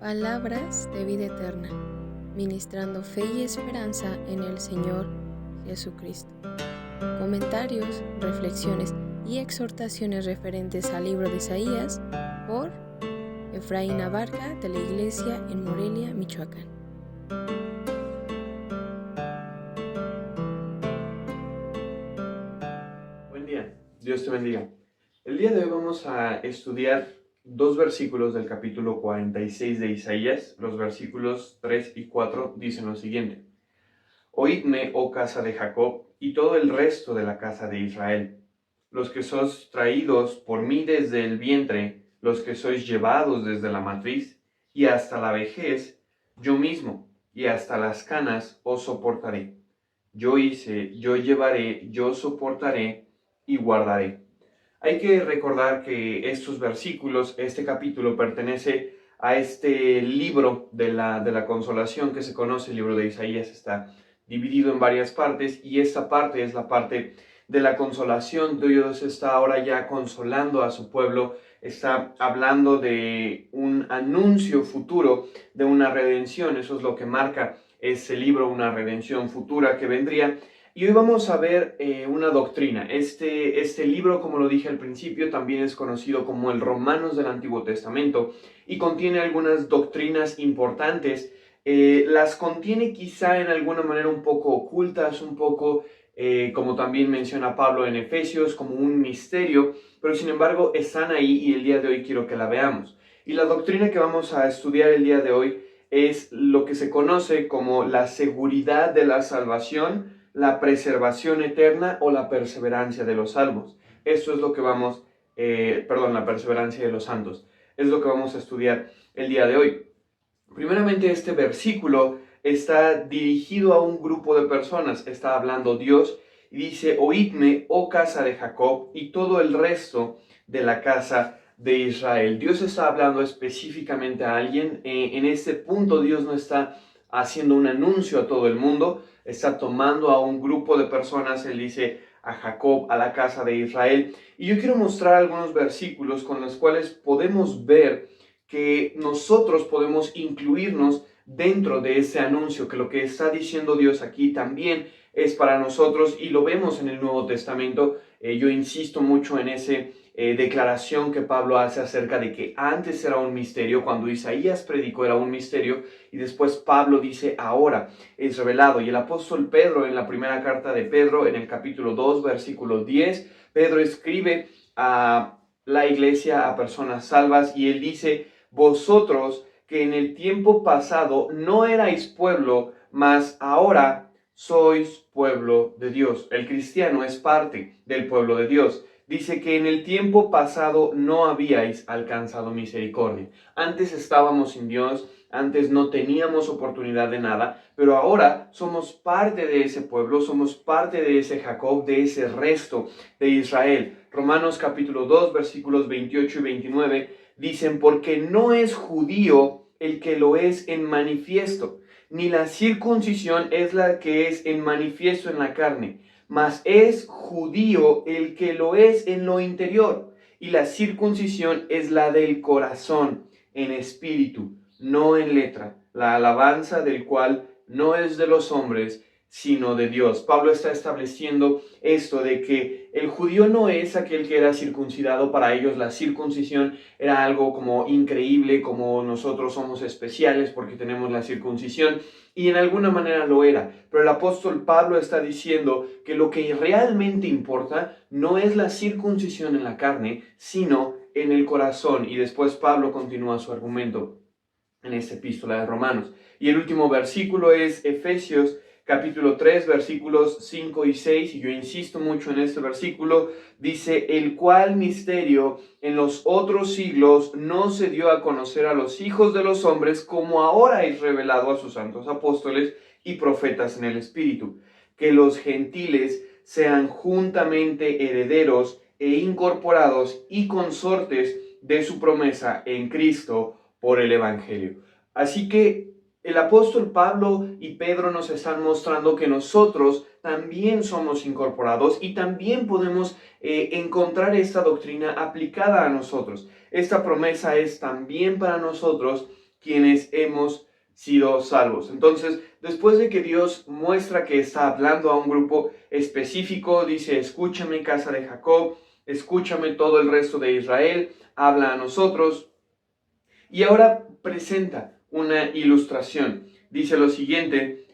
Palabras de vida eterna, ministrando fe y esperanza en el Señor Jesucristo. Comentarios, reflexiones y exhortaciones referentes al libro de Isaías por Efraín Abarca, de la Iglesia en Morelia, Michoacán. Buen día, Dios te bendiga. El día de hoy vamos a estudiar dos versículos del capítulo 46 de Isaías. Los versículos 3 y 4 dicen lo siguiente: Oídme, oh casa de Jacob, y todo el resto de la casa de Israel, los que sois traídos por mí desde el vientre, los que sois llevados desde la matriz, y hasta la vejez, yo mismo, y hasta las canas os soportaré. Yo hice, yo llevaré, yo soportaré y guardaré. Hay que recordar que estos versículos, este capítulo pertenece a este libro de la consolación que se conoce, el libro de Isaías. Está dividido en varias partes y esta parte es la parte de la consolación. Dios está ahora ya consolando a su pueblo, está hablando de un anuncio futuro, de una redención. Eso es lo que marca ese libro, una redención futura que vendría. Y hoy vamos a ver una doctrina. Este libro, como lo dije al principio, también es conocido como el Romanos del Antiguo Testamento y contiene algunas doctrinas importantes. Las contiene quizá en alguna manera un poco ocultas, un poco, como también menciona Pablo en Efesios, como un misterio, pero sin embargo están ahí y el día de hoy quiero que la veamos. Y la doctrina que vamos a estudiar el día de hoy es lo que se conoce como la seguridad de la salvación, la preservación eterna o la perseverancia de los salvos. Esto es lo que vamos, la perseverancia de los santos. Es lo que vamos a estudiar el día de hoy. Primeramente, este versículo está dirigido a un grupo de personas. Está hablando Dios y dice: Oídme, oh casa de Jacob, y todo el resto de la casa de Israel. Dios está hablando específicamente a alguien. En este punto Dios no está haciendo un anuncio a todo el mundo, está tomando a un grupo de personas. Él dice a Jacob, a la casa de Israel. Y yo quiero mostrar algunos versículos con los cuales podemos ver que nosotros podemos incluirnos dentro de ese anuncio, que lo que está diciendo Dios aquí también es para nosotros, y lo vemos en el Nuevo Testamento. Yo insisto mucho en esa declaración que Pablo hace acerca de que antes era un misterio, cuando Isaías predicó era un misterio, y después Pablo dice ahora es revelado. Y el apóstol Pedro, en la primera carta de Pedro, en el capítulo 2, versículo 10, Pedro escribe a la iglesia, a personas salvas, y él dice: vosotros que en el tiempo pasado no erais pueblo, mas ahora sois pueblo de Dios. El cristiano es parte del pueblo de Dios. Dice que en el tiempo pasado no habíais alcanzado misericordia. Antes estábamos sin Dios, antes no teníamos oportunidad de nada, pero ahora somos parte de ese pueblo, somos parte de ese Jacob, de ese resto de Israel. Romanos capítulo 2, versículos 28 y 29 dicen: porque no es judío el que lo es en manifiesto, ni la circuncisión es la que es en manifiesto en la carne, mas es judío el que lo es en lo interior, y la circuncisión es la del corazón, en espíritu, no en letra, la alabanza del cual no es de los hombres, sino de Dios. Pablo está estableciendo esto de que el judío no es aquel que era circuncidado. Para ellos la circuncisión era algo como increíble, como nosotros somos especiales porque tenemos la circuncisión, y en alguna manera lo era. Pero el apóstol Pablo está diciendo que lo que realmente importa no es la circuncisión en la carne, sino en el corazón. Y después Pablo continúa su argumento en esta epístola de Romanos. Y el último versículo es Efesios capítulo 3, versículos 5 y 6, y yo insisto mucho en este versículo. Dice: el cual misterio en los otros siglos no se dio a conocer a los hijos de los hombres, como ahora es revelado a sus santos apóstoles y profetas en el Espíritu, que los gentiles sean juntamente herederos e incorporados y consortes de su promesa en Cristo por el Evangelio. Así que el apóstol Pablo y Pedro nos están mostrando que nosotros también somos incorporados y también podemos encontrar esta doctrina aplicada a nosotros. Esta promesa es también para nosotros quienes hemos sido salvos. Entonces, después de que Dios muestra que está hablando a un grupo específico, dice: escúchame, casa de Jacob, escúchame todo el resto de Israel, habla a nosotros. Y ahora presenta una ilustración. Dice lo siguiente: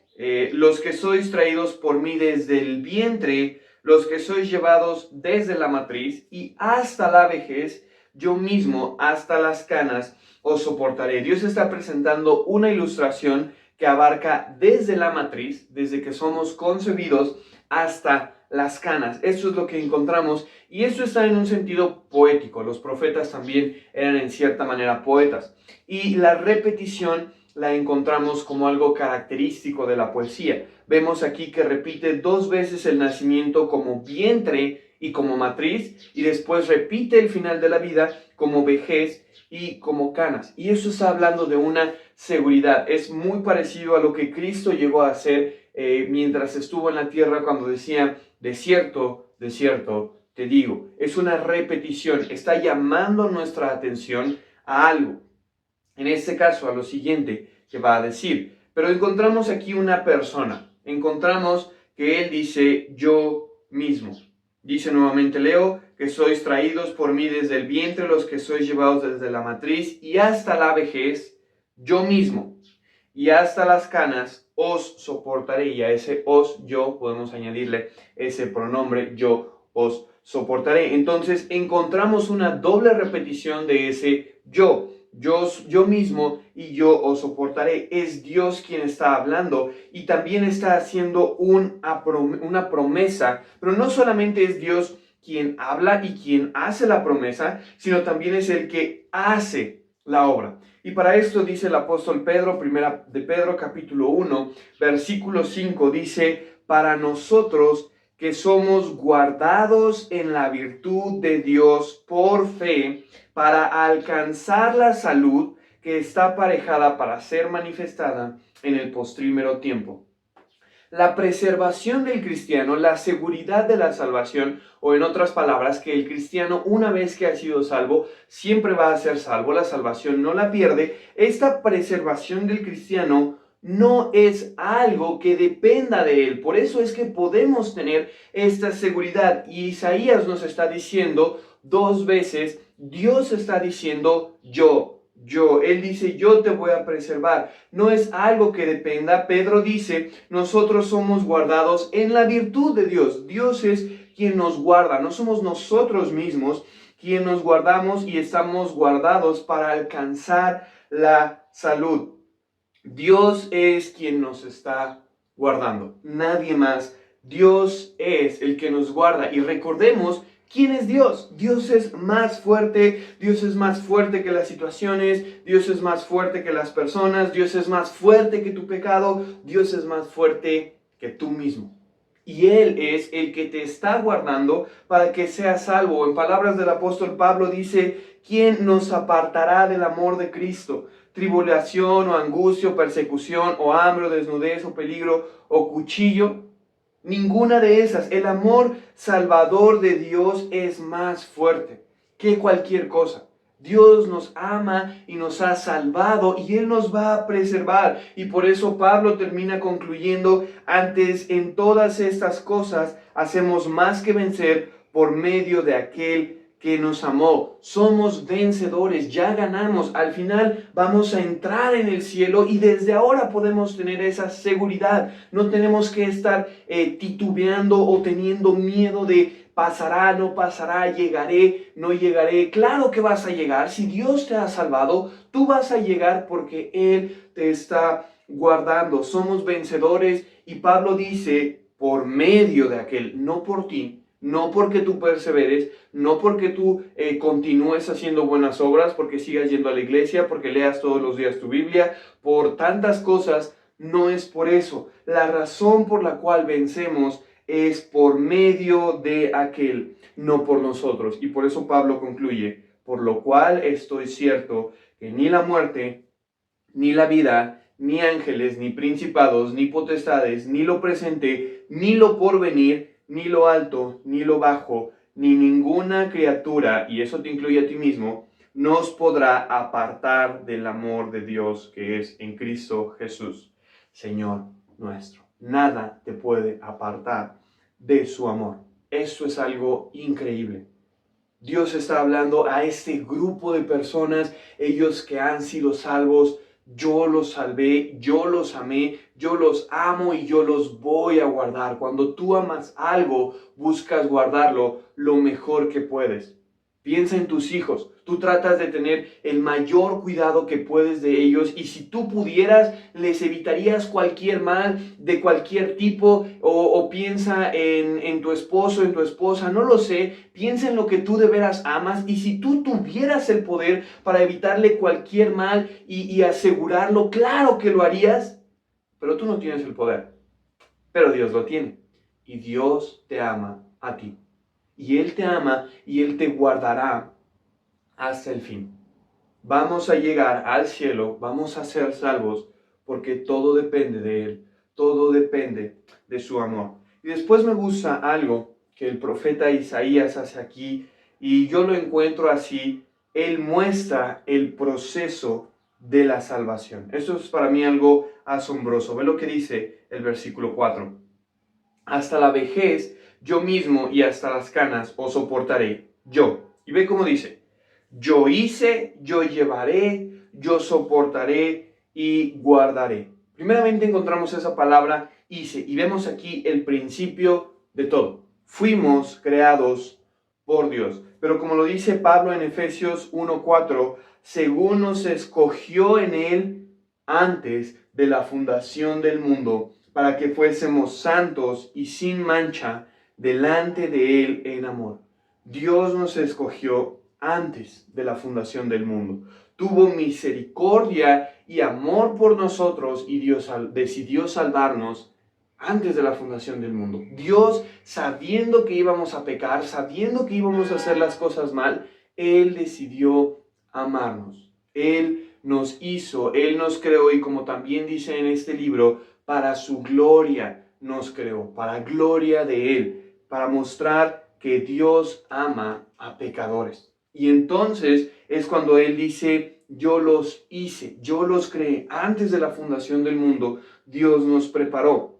los que sois traídos por mí desde el vientre, los que sois llevados desde la matriz y hasta la vejez, yo mismo hasta las canas os soportaré. Dios está presentando una ilustración que abarca desde la matriz, desde que somos concebidos, hasta las canas. Esto es lo que encontramos, y esto está en un sentido poético. Los profetas también eran en cierta manera poetas, y la repetición la encontramos como algo característico de la poesía. Vemos aquí que repite 2 veces el nacimiento como vientre y como matriz, y después repite el final de la vida como vejez y como canas. Y eso está hablando de una seguridad. Es muy parecido a lo que Cristo llegó a hacer mientras estuvo en la tierra, cuando decía: de cierto, te digo. Es una repetición, está llamando nuestra atención a algo. En este caso, a lo siguiente que va a decir. Pero encontramos aquí una persona. Encontramos que él dice: yo mismo. Dice nuevamente, leo, que sois traídos por mí desde el vientre, los que sois llevados desde la matriz y hasta la vejez, yo mismo. Y hasta las canas os soportaré. Y a ese os, yo, podemos añadirle ese pronombre, yo os soportaré. Entonces encontramos una doble repetición de ese yo. Yo mismo y yo os soportaré. Es Dios quien está hablando, y también está haciendo una promesa. Pero no solamente es Dios quien habla y quien hace la promesa, sino también es el que hace la obra. Y para esto dice el apóstol Pedro, primera de Pedro capítulo 1, versículo 5, dice: para nosotros que somos guardados en la virtud de Dios por fe, para alcanzar la salud que está aparejada para ser manifestada en el postrímero tiempo. La preservación del cristiano, la seguridad de la salvación, o en otras palabras, que el cristiano, una vez que ha sido salvo, siempre va a ser salvo, la salvación no la pierde. Esta preservación del cristiano no es algo que dependa de él. Por eso es que podemos tener esta seguridad. Y Isaías nos está diciendo 2 veces, Dios está diciendo yo. Él dice: yo te voy a preservar. No es algo que dependa. Pedro dice: nosotros somos guardados en la virtud de Dios. Dios es quien nos guarda, no somos nosotros mismos quien nos guardamos y estamos guardados para alcanzar la salud. Dios es quien nos está guardando, nadie más. Dios es el que nos guarda, y recordemos: ¿quién es Dios? Dios es más fuerte, Dios es más fuerte que las situaciones, Dios es más fuerte que las personas, Dios es más fuerte que tu pecado, Dios es más fuerte que tú mismo. Y Él es el que te está guardando para que seas salvo. En palabras del apóstol Pablo dice: ¿quién nos apartará del amor de Cristo? ¿Tribulación o angustia o persecución o hambre o desnudez o peligro o cuchillo? Ninguna de esas. El amor salvador de Dios es más fuerte que cualquier cosa. Dios nos ama y nos ha salvado, y Él nos va a preservar. Y por eso Pablo termina concluyendo: antes en todas estas cosas hacemos más que vencer por medio de aquel que nos amó. Somos vencedores, ya ganamos. Al final vamos a entrar en el cielo, y desde ahora podemos tener esa seguridad. No tenemos que estar titubeando o teniendo miedo de pasará, no pasará, llegaré, no llegaré. Claro que vas a llegar. Si Dios te ha salvado, tú vas a llegar porque Él te está guardando. Somos vencedores, y Pablo dice: por medio de aquel, no por ti, no porque tú perseveres, no porque tú continúes haciendo buenas obras, porque sigas yendo a la iglesia, porque leas todos los días tu Biblia, por tantas cosas. No es por eso. La razón por la cual vencemos es por medio de aquel, no por nosotros. Y por eso Pablo concluye: por lo cual estoy cierto que ni la muerte, ni la vida, ni ángeles, ni principados, ni potestades, ni lo presente, ni lo porvenir, ni lo alto, ni lo bajo, ni ninguna criatura, y eso te incluye a ti mismo, nos podrá apartar del amor de Dios que es en Cristo Jesús, Señor nuestro. Nada te puede apartar de su amor. Esto es algo increíble. Dios está hablando a este grupo de personas, ellos que han sido salvos. Yo los salvé, yo los amé, yo los amo y yo los voy a guardar. Cuando tú amas algo, buscas guardarlo lo mejor que puedes. Piensa en tus hijos. Tú tratas de tener el mayor cuidado que puedes de ellos, y si tú pudieras, les evitarías cualquier mal de cualquier tipo, o piensa en tu esposo, en tu esposa, no lo sé. Piensa en lo que tú de veras amas, y si tú tuvieras el poder para evitarle cualquier mal y asegurarlo, claro que lo harías, pero tú no tienes el poder. Pero Dios lo tiene, y Dios te ama a ti. Y Él te ama y Él te guardará hasta el fin. Vamos a llegar al cielo, vamos a ser salvos, porque todo depende de Él, todo depende de su amor. Y después me gusta algo que el profeta Isaías hace aquí, y yo lo encuentro así. Él muestra el proceso de la salvación. Esto es para mí algo asombroso. Ve lo que dice el versículo 4. Hasta la vejez yo mismo y hasta las canas os soportaré, yo. Y ve cómo dice: yo hice, yo llevaré, yo soportaré y guardaré. Primeramente encontramos esa palabra hice, y vemos aquí el principio de todo. Fuimos creados por Dios. Pero como lo dice Pablo en Efesios 1:4, según nos escogió en Él antes de la fundación del mundo, para que fuésemos santos y sin mancha delante de Él en amor. Dios nos escogió antes de la fundación del mundo. Tuvo misericordia y amor por nosotros, y Dios decidió salvarnos antes de la fundación del mundo. Dios, sabiendo que íbamos a pecar, sabiendo que íbamos a hacer las cosas mal, Él decidió amarnos. Él nos hizo, Él nos creó, y como también dice en este libro, para su gloria nos creó, para gloria de Él, para mostrar que Dios ama a pecadores. Y entonces es cuando Él dice: yo los hice, yo los creé antes de la fundación del mundo. Dios nos preparó.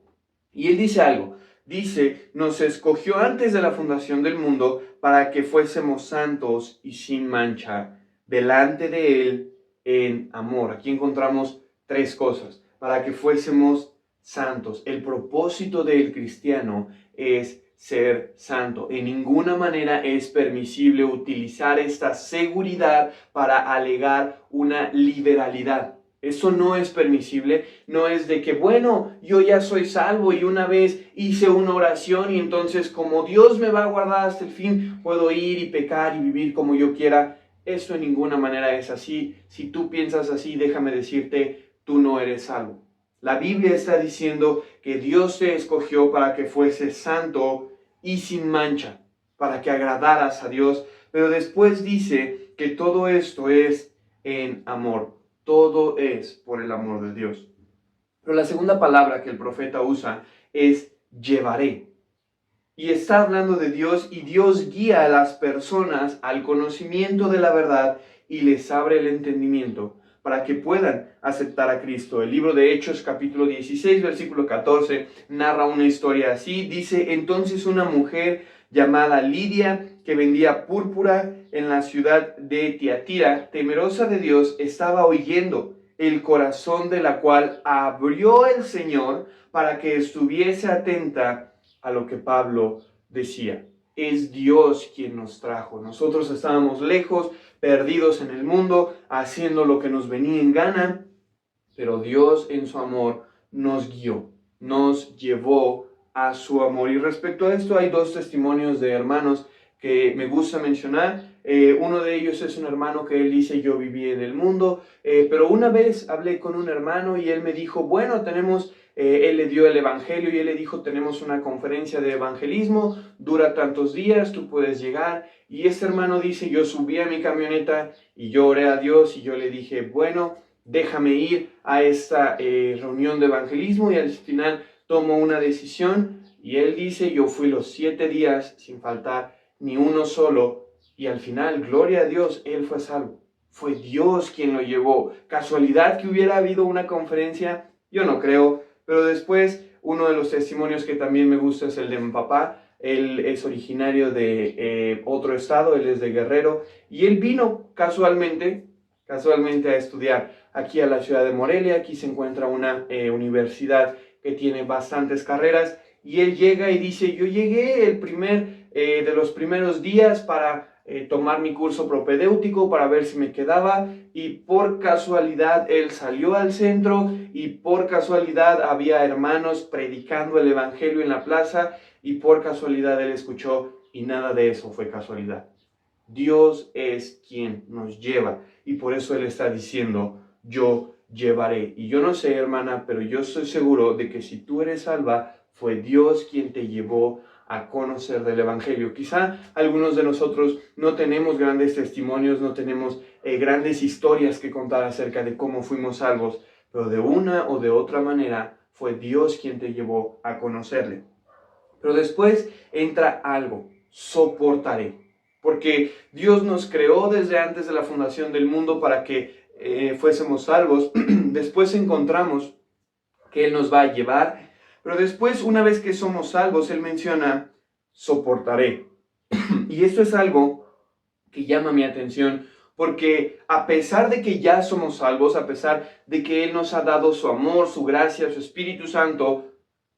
Y Él dice algo, dice: nos escogió antes de la fundación del mundo para que fuésemos santos y sin mancha delante de Él en amor. Aquí encontramos tres cosas: para que fuésemos santos. El propósito del cristiano es ser santo. En ninguna manera es permisible utilizar esta seguridad para alegar una liberalidad. Eso no es permisible. No es de que, bueno, yo ya soy salvo y una vez hice una oración y entonces, como Dios me va a guardar hasta el fin, puedo ir y pecar y vivir como yo quiera. Eso en ninguna manera es así. Si tú piensas así, déjame decirte, tú no eres salvo. La Biblia está diciendo que Dios te escogió para que fueses santo y sin mancha, para que agradaras a Dios. Pero después dice que todo esto es en amor. Todo es por el amor de Dios. Pero la segunda palabra que el profeta usa es llevaré. Y está hablando de Dios, y Dios guía a las personas al conocimiento de la verdad y les abre el entendimiento para que puedan aceptar a Cristo. El libro de Hechos, capítulo 16, versículo 14, narra una historia así. Dice: entonces una mujer llamada Lidia, que vendía púrpura en la ciudad de Tiatira, temerosa de Dios, estaba oyendo, el corazón de la cual abrió el Señor para que estuviese atenta a lo que Pablo decía. Es Dios quien nos trajo. Nosotros estábamos lejos, perdidos en el mundo, haciendo lo que nos venía en gana, pero Dios en su amor nos guió, nos llevó a su amor. Y respecto a esto hay dos testimonios de hermanos que me gusta mencionar. Uno de ellos es un hermano que él dice: yo viví en el mundo, pero una vez hablé con un hermano y él me dijo, bueno, él le dio el evangelio y él le dijo: tenemos una conferencia de evangelismo, dura tantos días, tú puedes llegar. Y este hermano dice: yo subí a mi camioneta y yo oré a Dios y yo le dije, bueno, déjame ir a esta reunión de evangelismo, y al final tomo una decisión. Y él dice: yo fui los 7 días sin faltar ni uno solo, y al final, gloria a Dios, él fue salvo. Fue Dios quien lo llevó. ¿Casualidad que hubiera habido una conferencia? Yo no creo. Pero después, uno de los testimonios que también me gusta es el de mi papá. Él es originario de otro estado, él es de Guerrero. Y él vino casualmente a estudiar aquí a la ciudad de Morelia. Aquí se encuentra una universidad que tiene bastantes carreras. Y él llega y dice, yo llegué de los primeros días para tomar mi curso propedéutico para ver si me quedaba, y por casualidad él salió al centro y por casualidad había hermanos predicando el evangelio en la plaza y por casualidad él escuchó, y nada de eso fue casualidad. Dios es quien nos lleva y por eso él está diciendo, yo llevaré. Y yo no sé, hermana, pero yo estoy seguro de que si tú eres salva, fue Dios quien te llevó a conocer del evangelio. Quizá algunos de nosotros no tenemos grandes testimonios, no tenemos grandes historias que contar acerca de cómo fuimos salvos, pero de una o de otra manera fue Dios quien te llevó a conocerle. Pero después entra algo, soportaré. Porque Dios nos creó desde antes de la fundación del mundo para que fuésemos salvos. Después encontramos que Él nos va a llevar. Pero después, una vez que somos salvos, Él menciona, soportaré. Y esto es algo que llama mi atención, porque a pesar de que ya somos salvos, a pesar de que Él nos ha dado su amor, su gracia, su Espíritu Santo,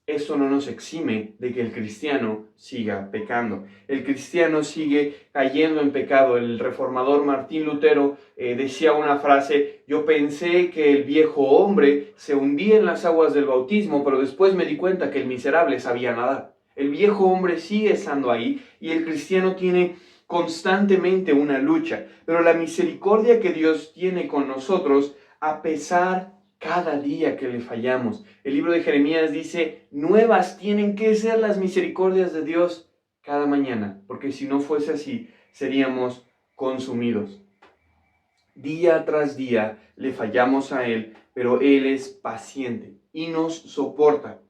eso no nos exime de que el cristiano siga pecando. El cristiano sigue cayendo en pecado. El reformador Martín Lutero decía una frase, yo pensé que el viejo hombre se hundía en las aguas del bautismo, pero después me di cuenta que el miserable sabía nadar. El viejo hombre sigue estando ahí y el cristiano tiene constantemente una lucha. Pero la misericordia que Dios tiene con nosotros, a pesar cada día que le fallamos. El libro de Jeremías dice, nuevas tienen que ser las misericordias de Dios cada mañana, porque si no fuese así, seríamos consumidos. Día tras día le fallamos a Él, pero Él es paciente y nos soporta,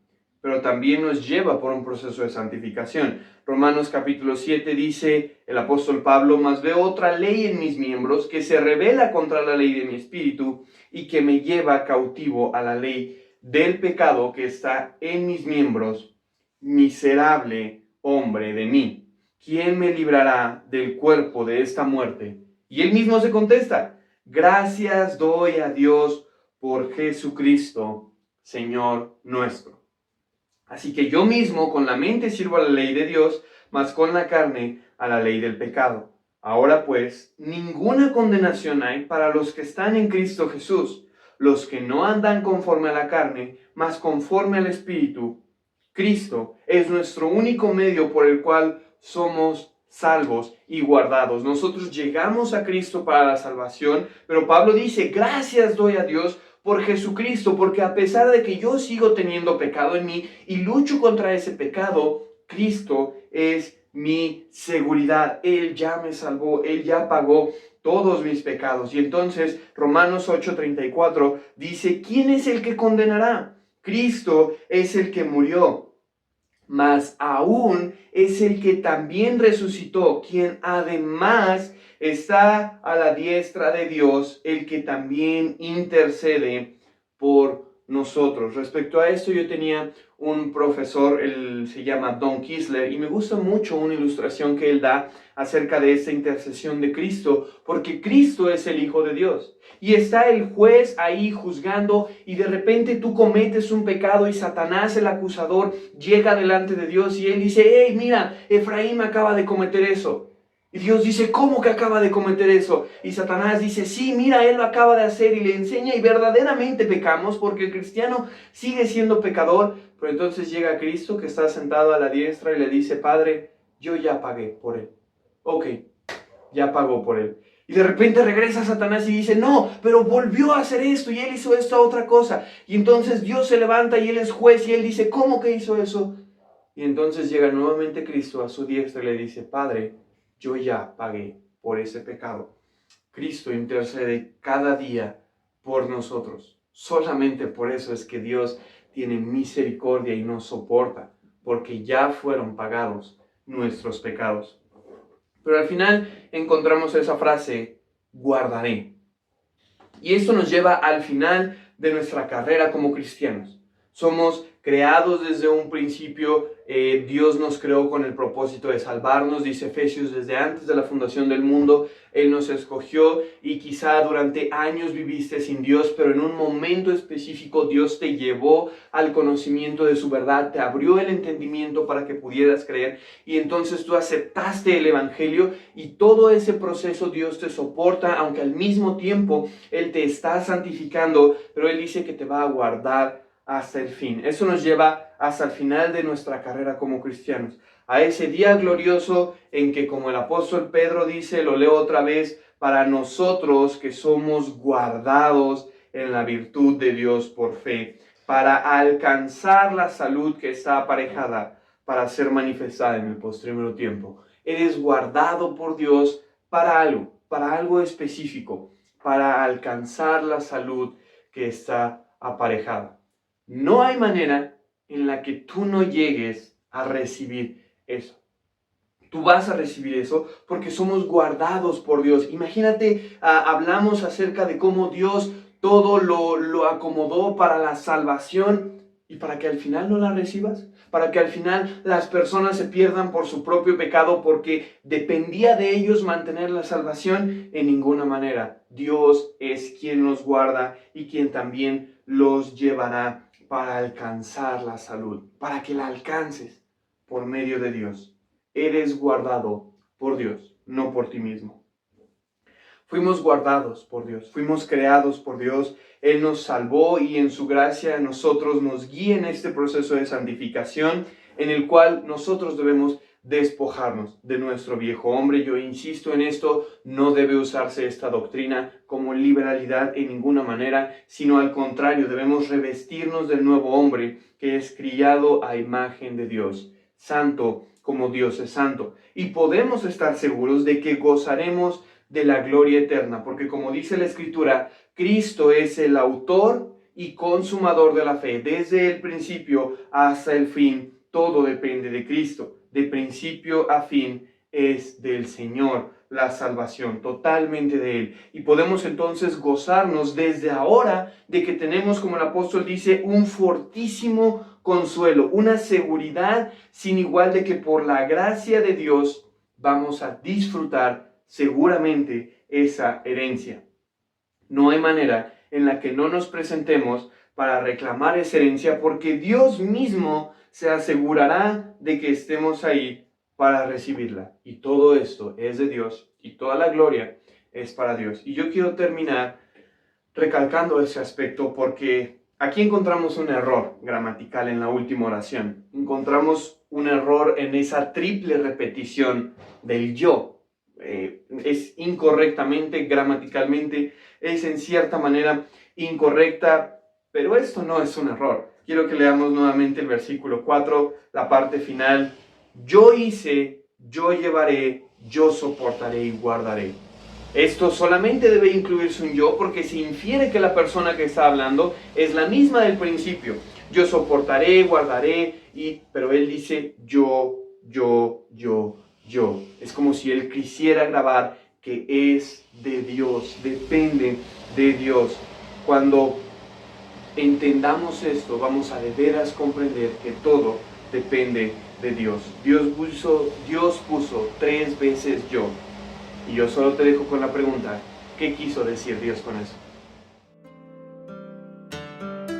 pero también nos lleva por un proceso de santificación. Romanos capítulo 7 dice el apóstol Pablo, mas veo otra ley en mis miembros que se rebela contra la ley de mi espíritu y que me lleva cautivo a la ley del pecado que está en mis miembros. Miserable hombre de mí, ¿quién me librará del cuerpo de esta muerte? Y él mismo se contesta, gracias doy a Dios por Jesucristo, Señor nuestro. Así que yo mismo con la mente sirvo a la ley de Dios, mas con la carne a la ley del pecado. Ahora pues, ninguna condenación hay para los que están en Cristo Jesús, los que no andan conforme a la carne, mas conforme al Espíritu. Cristo es nuestro único medio por el cual somos salvos y guardados. Nosotros llegamos a Cristo para la salvación, pero Pablo dice, gracias doy a Dios por Jesucristo, porque a pesar de que yo sigo teniendo pecado en mí y lucho contra ese pecado, Cristo es mi seguridad. Él ya me salvó, Él ya pagó todos mis pecados. Y entonces Romanos 8:34 dice, ¿quién es el que condenará? Cristo es el que murió, mas aún es el que también resucitó, quien además está a la diestra de Dios, el que también intercede por nosotros. Respecto a esto, yo tenía un profesor, él se llama Don Kisler, y me gusta mucho una ilustración que él da acerca de esta intercesión de Cristo, porque Cristo es el Hijo de Dios. Y está el juez ahí juzgando, y de repente tú cometes un pecado y Satanás, el acusador, llega delante de Dios y él dice, hey, mira, Efraín acaba de cometer eso. Y Dios dice, ¿cómo que acaba de cometer eso? Y Satanás dice, sí, mira, él lo acaba de hacer, y le enseña, y verdaderamente pecamos porque el cristiano sigue siendo pecador. Pero entonces llega Cristo que está sentado a la diestra y le dice, Padre, yo ya pagué por él. Ok, ya pagó por él. Y de repente regresa Satanás y dice, no, pero volvió a hacer esto y él hizo esta otra cosa. Y entonces Dios se levanta y él es juez y él dice, ¿cómo que hizo eso? Y entonces llega nuevamente Cristo a su diestra y le dice, Padre, yo ya pagué por ese pecado. Cristo intercede cada día por nosotros. Solamente por eso es que Dios tiene misericordia y nos soporta, porque ya fueron pagados nuestros pecados. Pero al final encontramos esa frase, guardaré. Y esto nos lleva al final de nuestra carrera como cristianos. Somos creados desde un principio, Dios nos creó con el propósito de salvarnos, dice Efesios, desde antes de la fundación del mundo, Él nos escogió y quizá durante años viviste sin Dios, pero en un momento específico Dios te llevó al conocimiento de su verdad, te abrió el entendimiento para que pudieras creer y entonces tú aceptaste el Evangelio y todo ese proceso Dios te soporta, aunque al mismo tiempo Él te está santificando, pero Él dice que te va a guardar hasta el fin. Eso nos lleva hasta el final de nuestra carrera como cristianos, a ese día glorioso en que, como el apóstol Pedro dice, lo leo otra vez, para nosotros que somos guardados en la virtud de Dios por fe, para alcanzar la salud que está aparejada para ser manifestada en el postrero tiempo. Eres guardado por Dios para algo específico, para alcanzar la salud que está aparejada. No hay manera en la que tú no llegues a recibir eso. Tú vas a recibir eso porque somos guardados por Dios. Imagínate, hablamos acerca de cómo Dios todo lo acomodó para la salvación y para que al final no la recibas. Para que al final las personas se pierdan por su propio pecado porque dependía de ellos mantener la salvación. En ninguna manera. Dios es quien los guarda y quien también los llevará para alcanzar la salud, para que la alcances por medio de Dios. Eres guardado por Dios, no por ti mismo. Fuimos guardados por Dios, fuimos creados por Dios. Él nos salvó y en su gracia a nosotros nos guía en este proceso de santificación en el cual nosotros debemos despojarnos de nuestro viejo hombre. Yo insisto en esto, no debe usarse esta doctrina como liberalidad en ninguna manera, sino al contrario, debemos revestirnos del nuevo hombre que es criado a imagen de Dios, santo como Dios es santo. Y podemos estar seguros de que gozaremos de la gloria eterna, porque como dice la Escritura, Cristo es el autor y consumador de la fe. Desde el principio hasta el fin, todo depende de Cristo. De principio a fin es del Señor la salvación, totalmente de Él. Y podemos entonces gozarnos desde ahora de que tenemos, como el apóstol dice, un fortísimo consuelo, una seguridad sin igual de que por la gracia de Dios vamos a disfrutar seguramente esa herencia. No hay manera en la que no nos presentemos para reclamar esa herencia porque Dios mismo se asegurará de que estemos ahí para recibirla. Y todo esto es de Dios y toda la gloria es para Dios. Y yo quiero terminar recalcando ese aspecto porque aquí encontramos un error gramatical en la última oración. Encontramos un error en esa triple repetición del yo. Es incorrectamente, gramaticalmente, es en cierta manera incorrecta, pero esto no es un error. Quiero que leamos nuevamente el versículo 4, la parte final. Yo hice, yo llevaré, yo soportaré y guardaré. Esto solamente debe incluirse un yo porque se infiere que la persona que está hablando es la misma del principio. Yo soportaré, guardaré, pero él dice yo. Es como si él quisiera grabar que es de Dios, depende de Dios. Cuando entendamos esto, vamos a de veras comprender que todo depende de Dios. Dios puso 3 veces yo. Y yo solo te dejo con la pregunta, ¿qué quiso decir Dios con eso?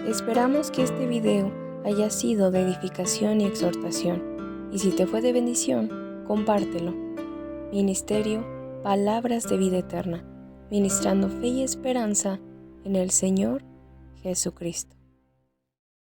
Esperamos que este video haya sido de edificación y exhortación. Y si te fue de bendición, compártelo. Ministerio, Palabras de Vida Eterna, ministrando fe y esperanza en el Señor Jesucristo.